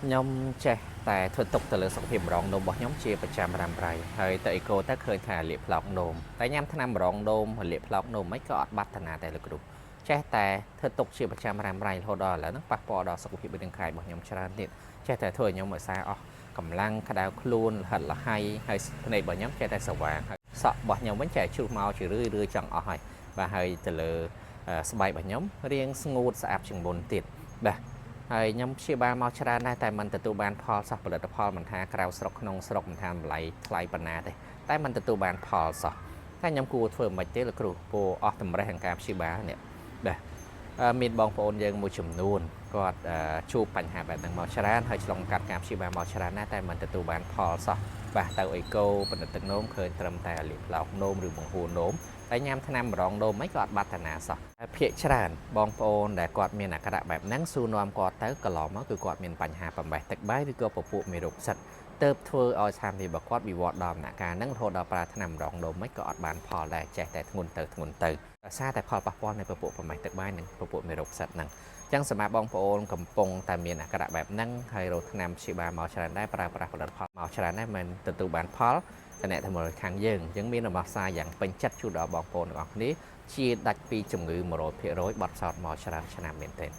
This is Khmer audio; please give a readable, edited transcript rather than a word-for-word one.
nhóm trẻ tại thuật tục từ lửa sọc hiểm rong nôm bỏ nhóm chiaประจำรำไรហើយតែអេកូតែឃើញថាលៀបផ្លោកនំតែញ៉ាំឆ្នាំរងនំលៀបផ្លោកនំមិនក៏អត់បាត់តាណាតែលោកគ្រូចេះតែធ្វើទុកជាប្រចាំរំไรរហូតដល់ឥឡូវហ្នឹងប៉ះពាល់ដល់សុខភាពរាងកាយរបស់ខ្ញុំច្រើនទៀតចេះតែធ្វើឲ្យខ្ញុំឲ្យសារអស់កម្លាំងក្តៅខ្លួនលហិតលហៃហើយភ្នែករបស់ខ្ញុំចេះតែស្វាងហើយសក់របស់ខ្ញុំវិញចេះជ្រុះមកជារឿយចង់អស់ហើយបាទហើយទៅលើស្បែករបស់ខ្ញុំរាងស្ងួតស្អាតជាងមុនទៀតបាទហើយខ្ញុំព្យាបាលមកច្រើនដែរតែមិនទទួលបានផលសោះផលិតផលមិនថាក្រៅស្រុកក្នុងស្រុកមិនថាតម្លៃថ្លៃប៉ុណ្ណាទេតែមិនទទួលបានផលសោះតែខ្ញុំគួរធ្វើមិនទេលោកគ្រូព្រោះអស់តម្រេះក្នុងការព្យាបាលនេះបាទមានបងប្អូនយើងមួយចំនួនគាត់ជួបបញ្ហាបែបហ្នឹងមកច្រើនហើយឆ្លងកាត់ការព្យាបាលមកច្រើនណាស់តែមិនទទួលបានផលសោះបាទទៅអីកូបណ្ឌិតទឹកនោមឃើញត្រឹមតែលាបឡោកនោមឬបង្ហូរនោមតែញ៉ាំថ្នាំរងនោមមិនក៏អត់បាត់តាណាសោះភាគច្រើនបងប្អូនដែលគាត់មានអាការៈបែបហ្នឹងសួរនាំគាត់ទៅកន្លងមកគឺគាត់មានបញ្ហាបំបេះទឹកបាយឬក៏ពពួកមេរោគផ្សិតទៅធ្វើឲ្យស្ថានភាពរបស់គាត់វិវត្តដល់ដំណាក់កាលហ្នឹងរហូតដល់ប្រើថ្នាំរងនោមមិនក៏អត់បានផលដែរចេះតែធ្ងន់ទៅដោយសារតែផលប៉ះពាល់នៃពពួកបំបេះទឹកបាយនិងពពួកមេរោគផ្សិតហ្នឹងចឹងសម្រាប់បងប្អូនកំពុងតែមានអាការៈបែបហ្នឹងហើយរកថ្នាំព្យាបាលមកច្រើនដែរប្រើប្រាស់ផលិតផលមកច្រើនដែរមិនទទួលបានផលតែអ្នកទាំងមូលខាងយើងមានដំណោះស្រាយយ៉ាងពេញចិត្តជូនដល់បងប្អូនទាំងអស់គ្នាជាដាច់ពីជំងឺ100%បត់សោតមកច្រើនឆ្នាំមែនទែន